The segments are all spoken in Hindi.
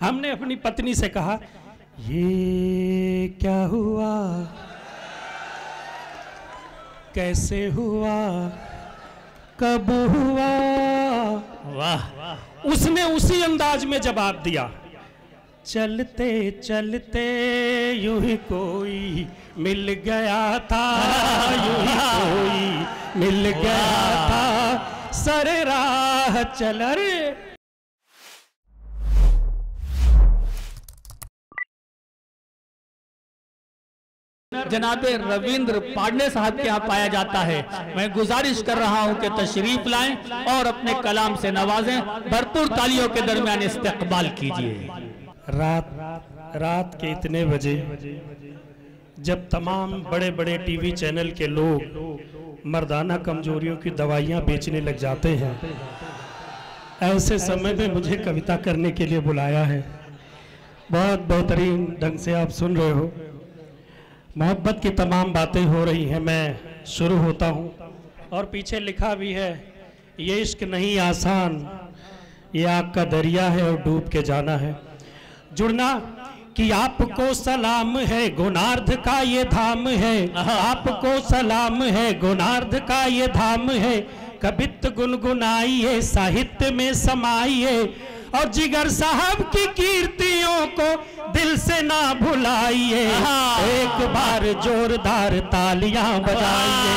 हमने अपनी पत्नी से कहा, ये क्या हुआ, कैसे हुआ, कब हुआ। वाह। उसने उसी अंदाज में जवाब दिया, चलते चलते यूं ही कोई मिल गया था, यूं ही कोई मिल गया था, सरे राह चल रे। जनाबे रविंद्र पांडे साहब के यहाँ पाया जाता है। मैं गुजारिश कर रहा हूँ कि तशरीफ लाएं और अपने कलाम से नवाजें। भरपूर तालियों के दरमियान इस्तकबाल कीजिए। रात के इतने बजे जब तमाम बड़े बड़े टीवी चैनल के लोग मर्दाना कमजोरियों की दवाइयाँ बेचने लग जाते हैं, ऐसे समय में मुझे कविता करने के लिए बुलाया है। बहुत बेहतरीन ढंग से आप सुन रहे हो, मोहब्बत की तमाम बातें हो रही हैं। मैं शुरू होता हूँ और पीछे लिखा भी है, ये इश्क नहीं आसान, ये आग का दरिया है और डूब के जाना है। जुड़ना कि आपको सलाम है, गुनार्ध का ये धाम है, आपको सलाम है, गुनार्ध का ये धाम है। कवित गुनगुनाइए, साहित्य में समाइए और जिगर साहब की कीर्तियों को दिल से ना भुलाइए। एक बार जोरदार तालियां बजाइए,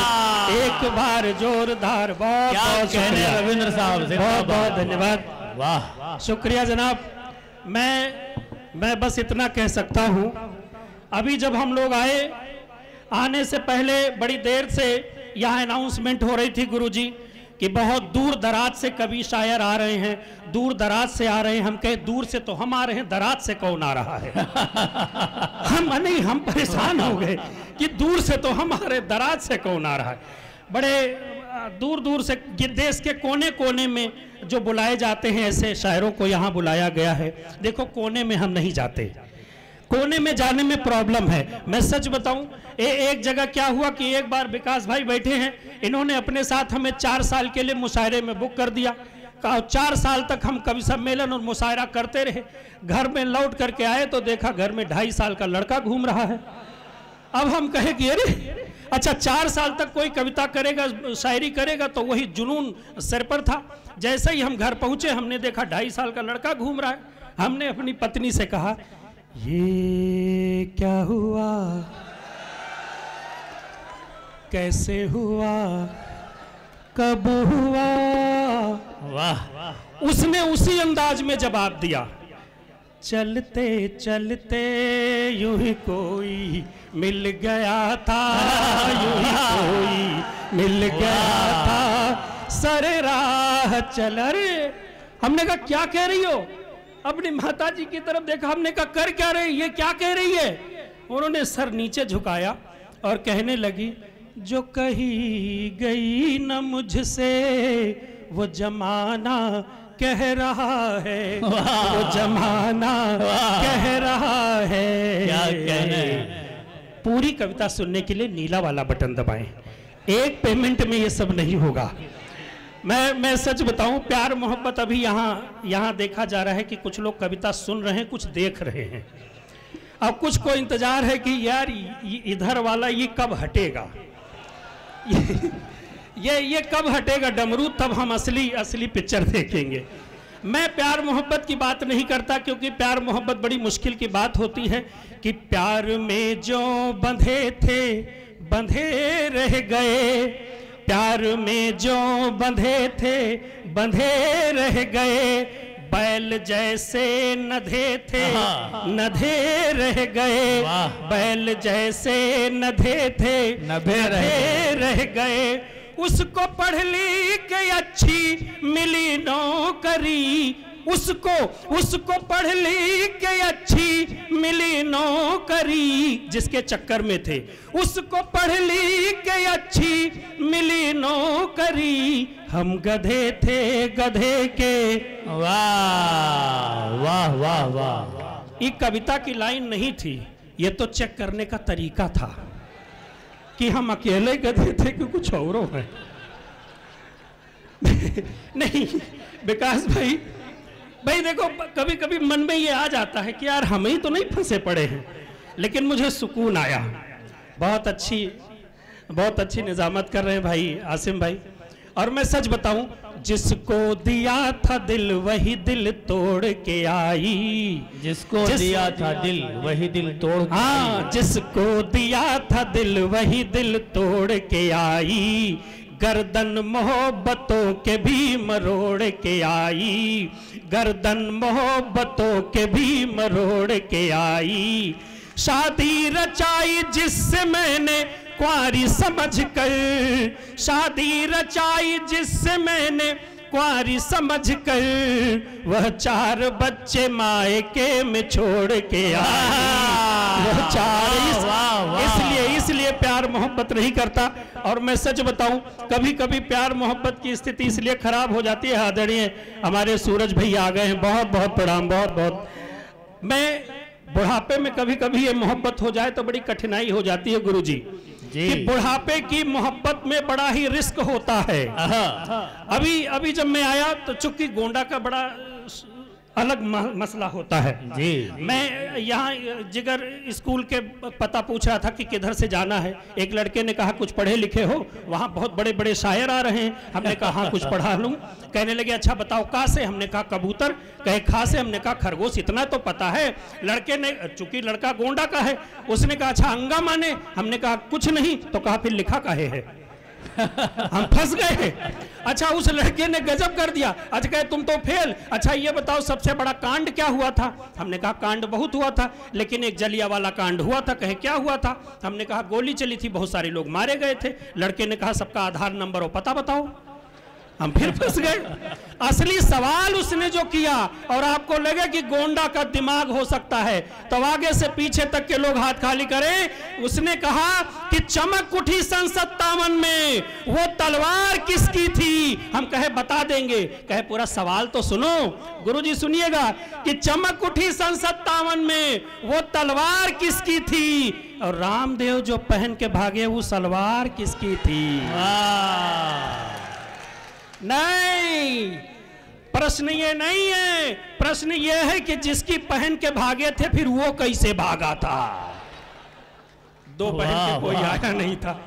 एक बार जोरदार। बहुत बहुत शुक्रिया रविंद्र साहब से, बहुत बहुत धन्यवाद। वाह, शुक्रिया जनाब। मैं बस इतना कह सकता हूँ, अभी जब हम लोग आने से पहले बड़ी देर से यहाँ अनाउंसमेंट हो रही थी गुरुजी कि बहुत दूर दराज से कवि शायर आ रहे हैं, दूर दराज से आ रहे हैं। हम कहे दूर से तो हम आ रहे हैं, दराज से कौन आ रहा है। हम परेशान हो गए कि दूर से तो हम आ रहे, दराज से कौन आ रहा है। बड़े दूर दूर से देश के कोने कोने में जो बुलाए जाते हैं, ऐसे शायरों को यहाँ बुलाया गया है। देखो कोने में हम नहीं जाते, कोने में जाने में प्रॉब्लम है। मैं सच बताऊं, एक जगह क्या हुआ कि एक बार विकास भाई बैठे हैं, इन्होंने अपने साथ हमें 4 साल के लिए मुशायरे में बुक कर दिया। 4 साल तक हम कवि सम्मेलन और मुशायरा करते रहे। घर में लौट करके आए तो देखा घर में 2.5 साल का लड़का घूम रहा है। अब हम कहे कि अरे अच्छा, 4 साल तक कोई कविता करेगा, शायरी करेगा, तो वही जुनून सिर पर था। जैसे ही हम घर पहुंचे, हमने देखा 2.5 साल का लड़का घूम रहा है। हमने अपनी पत्नी से कहा, ये क्या हुआ, कैसे हुआ, कब हुआ। वाह। उसने उसी अंदाज में जवाब दिया, चलते चलते यूं ही कोई मिल गया था, यूं ही कोई मिल गया था, सरे राह चल रे। हमने कहा क्या कह रही हो? अपनी माता जी की तरफ देखा, हमने कहा कर क्या रही, ये क्या कह रही है? उन्होंने सर नीचे झुकाया और कहने लगी, जो कही गई न मुझसे वो जमाना कह रहा है, वो जमाना कह रहा है। क्या कहने। पूरी कविता सुनने के लिए नीला वाला बटन दबाएं। एक पेमेंट में ये सब नहीं होगा। मैं सच बताऊं, प्यार मोहब्बत अभी यहाँ देखा जा रहा है कि कुछ लोग कविता सुन रहे हैं, कुछ देख रहे हैं। अब कुछ को इंतजार है कि यार इधर वाला ये कब हटेगा, ये कब हटेगा डमरू, तब हम असली पिक्चर देखेंगे। मैं प्यार मोहब्बत की बात नहीं करता, क्योंकि प्यार मोहब्बत बड़ी मुश्किल की बात होती है कि प्यार में जो बंधे थे बंधे रह गए, प्यार में जो बंधे थे बंधे रह गए, बैल जैसे नधे थे नधे रह गए, बैल जैसे नधे थे नधे रह गए। उसको पढ़ लिख अच्छी मिली नौकरी, उसको पढ़ लिख अच्छी मिली नौकरी, जिसके चक्कर में थे। उसको पढ़ लिख अच्छी मिली नौकरी, हम गधे थे गधे के। वाह वाह वाह वाह। ये कविता की लाइन नहीं थी, ये तो चेक करने का तरीका था कि हम अकेले गधे थे कि कुछ औरों हैं। नहीं विकास भाई, भाई देखो, कभी कभी मन में ये आ जाता है कि यार हम ही तो नहीं फंसे पड़े हैं, लेकिन मुझे सुकून आया। बहुत अच्छी निजामत कर रहे हैं भाई आसिम भाई। और मैं सच बताऊं, जिसको दिया था दिल वही दिल तोड़ के आई। जिसको दिया था दिल वही दिल तोड़ के हाँ, जिसको दिया था दिल वही दिल तोड़ के आई। गर्दन मोहब्बतों के भी मरोड़ के आई। गर्दन मोहब्बतों के भी मरोड़ के आई। शादी रचाई जिससे मैंने कुंवारी समझ कर, शादी रचाई जिससे मैंने कुंवारी समझ कर, वह 4 बच्चे मायके में छोड़ के आई। वह 4 इसलिए प्यार मोहब्बत नहीं करता। और मैं सच बताऊं, कभी कभी प्यार मोहब्बत की स्थिति इसलिए खराब हो जाती है। आदरणीय हमारे सूरज भैया आ गए हैं, बहुत बहुत प्रणाम, बहुत बहुत। मैं बुढ़ापे में कभी कभी ये मोहब्बत हो जाए तो बड़ी कठिनाई हो जाती है गुरुजी, कि बुढ़ापे की मोहब्बत में बड़ा ही रिस्क होता है। अभी जब मैं आया तो चूंकि गोंडा का बड़ा अलग मसला होता है जी। मैं यहाँ जिगर स्कूल के पता पूछ रहा था कि किधर से जाना है। एक लड़के ने कहा कुछ पढ़े लिखे हो, वहाँ बहुत बड़े बड़े शायर आ रहे हैं। हमने कहा हाँ कुछ पढ़ा लूँ। कहने लगे अच्छा बताओ कहाँ से? हमने कहा कबूतर। कहे खा से? हमने कहा खरगोश। इतना तो पता है। लड़के ने, चूंकि लड़का गोंडा का है, उसने कहा अच्छा अंगा माने? हमने कहा कुछ नहीं। तो कहा फिर लिखा काहे है? हम फंस गए। अच्छा उस लड़के ने गजब कर दिया। अच्छा कहे तुम तो फेल। अच्छा ये बताओ सबसे बड़ा कांड क्या हुआ था? हमने कहा कांड बहुत हुआ था, लेकिन एक जलियांवाला कांड हुआ था। कहे क्या हुआ था? हमने कहा गोली चली थी, बहुत सारे लोग मारे गए थे। लड़के ने कहा सबका आधार नंबर और पता बताओ। हम फिर फंस गए। असली सवाल उसने जो किया, और आपको लगे कि गोंडा का दिमाग हो सकता है तो आगे से पीछे तक के लोग हाथ खाली करें। उसने कहा कि चमक उठी सन 57 में, वो तलवार किसकी थी? हम कहे बता देंगे। कहे पूरा सवाल तो सुनो गुरुजी, सुनिएगा कि चमक उठी सन 57 में, वो तलवार किसकी थी? और रामदेव जो पहन के भागे वो सलवार किसकी थी? नहीं, प्रश्न ये नहीं है। प्रश्न ये है कि जिसकी पहन के भागे थे फिर वो कैसे भागा था? 2 पहन के कोई आया नहीं था।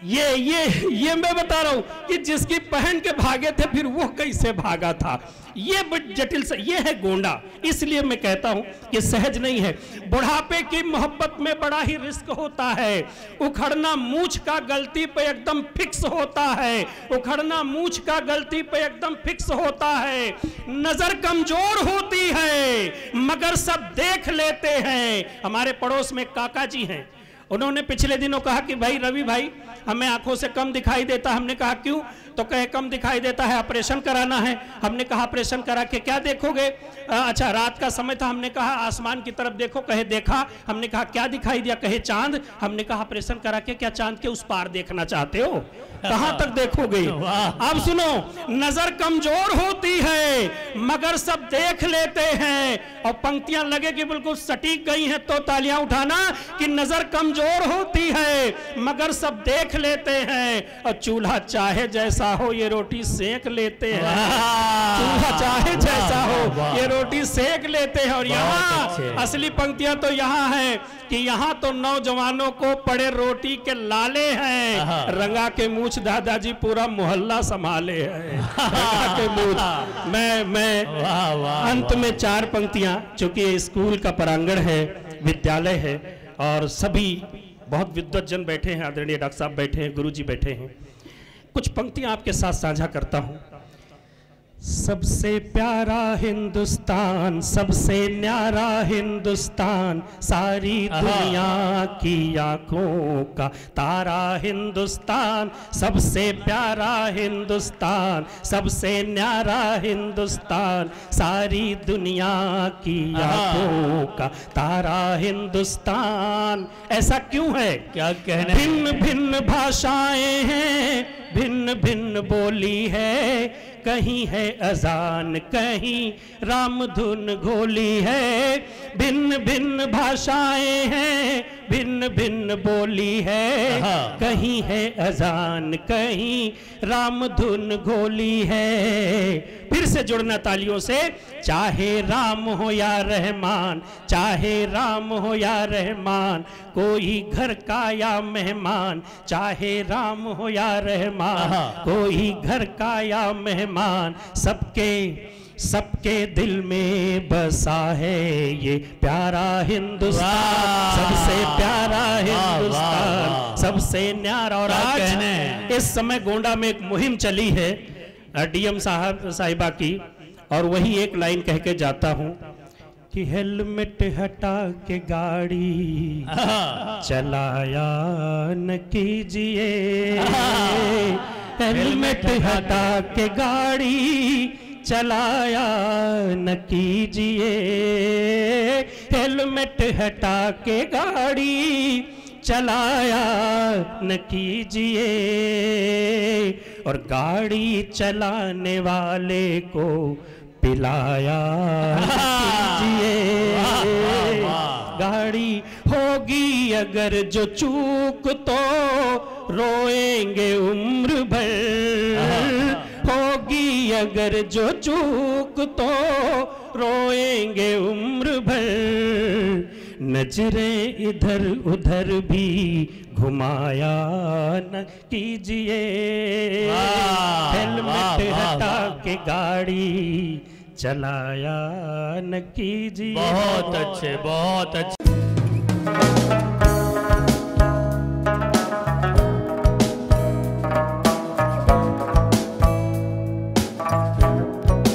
ये मैं बता रहा हूं कि जिसकी पहन के भागे थे फिर वो कैसे भागा था। ये बड़ी जटिल से, ये है गोंडा। इसलिए मैं कहता हूं कि सहज नहीं है। बुढ़ापे की मोहब्बत में बड़ा ही रिस्क होता है। उखड़ना मूछ का गलती पे एकदम फिक्स होता है। उखड़ना मूछ का गलती पे एकदम फिक्स होता है। नजर कमजोर होती है मगर सब देख लेते हैं। हमारे पड़ोस में काका जी हैं, उन्होंने पिछले दिनों कहा कि भाई रवि भाई हमें आंखों से कम दिखाई देता। हमने कहा क्यों? तो कहे कम दिखाई देता है, ऑपरेशन कराना है। हमने कहा ऑपरेशन करा के क्या देखोगे? अच्छा रात का समय था। हमने कहा आसमान की तरफ देखो। कहे देखा। हमने कहा क्या दिखाई दिया? कहे चांद। हमने कहा ऑपरेशन करा के क्या चांद के उस पार देखना चाहते हो? कहां तक देखोगे? अब सुनो, नजर कमजोर होती है मगर सब देख लेते हैं। और पंक्तियां लगे कि बिल्कुल सटीक गई हैं तो तालियां उठाना कि नजर कमजोर होती है मगर सब देख लेते हैं। और चूल्हा चाहे जैसा हो ये रोटी सेक लेते हैं। चूल्हा चाहे जैसा हो ये रोटी सेक लेते हैं। और यहाँ असली पंक्तियां तो यहाँ है कि यहाँ तो नौजवानों को पड़े रोटी के लाले हैं। रंगा के मूछ दादाजी पूरा मोहल्ला संभाले हैं। रंगा के मूछ। मैं अंत में 4 पंक्तियां, चूंकि स्कूल का प्रांगण है, विद्यालय है और सभी बहुत विद्वत जन बैठे हैं, आदरणीय डॉक्टर साहब बैठे हैं, गुरुजी बैठे हैं, कुछ पंक्तियां आपके साथ साझा करता हूं। सबसे प्यारा हिंदुस्तान, सबसे न्यारा हिंदुस्तान, सारी दुनिया की आंखों का तारा हिंदुस्तान। सबसे प्यारा हिंदुस्तान, सबसे न्यारा हिंदुस्तान, सारी दुनिया की आंखों का तारा हिंदुस्तान। ऐसा क्यों है? क्या कहने? भिन्न भिन्न भाषाएं हैं, भिन्न भिन्न बोली है, कहीं है अजान कहीं राम धुन घोली है। भिन्न भिन्न भाषाएं हैं, भिन्न भिन्न बोली है, कहीं है अजान कहीं राम धुन घोली है। फिर से जुड़ना तालियों से। चाहे राम हो या रहमान, चाहे राम हो या रहमान, कोई घर का या मेहमान, चाहे राम हो या रहमान, कोई घर का या मेहमान, सबके दिल में बसा है ये प्यारा हिंदुस्तान, सबसे प्यारा हिंदुस्तान, सबसे न्यारा। और आज इस समय गोंडा में एक मुहिम चली है डीएम साहिबा की, और वही एक लाइन कह के जाता हूं कि हेलमेट हटा के गाड़ी चलाया न कीजिए, हेलमेट हटा के गाड़ी चलाया न कीजिए, हेलमेट हटा के गाड़ी चलाया न कीजिए, और गाड़ी चलाने वाले को पिलाया न कीजिए। गाड़ी होगी अगर जो चूक तो रोएंगे उम्र भर, होगी अगर जो चूक तो रोएंगे उम्र भर, नजरें इधर उधर भी घुमाया न कीजिए, हेलमेट हटा के गाड़ी चलाया न कीजिए। बहुत अच्छे, बहुत अच्छे।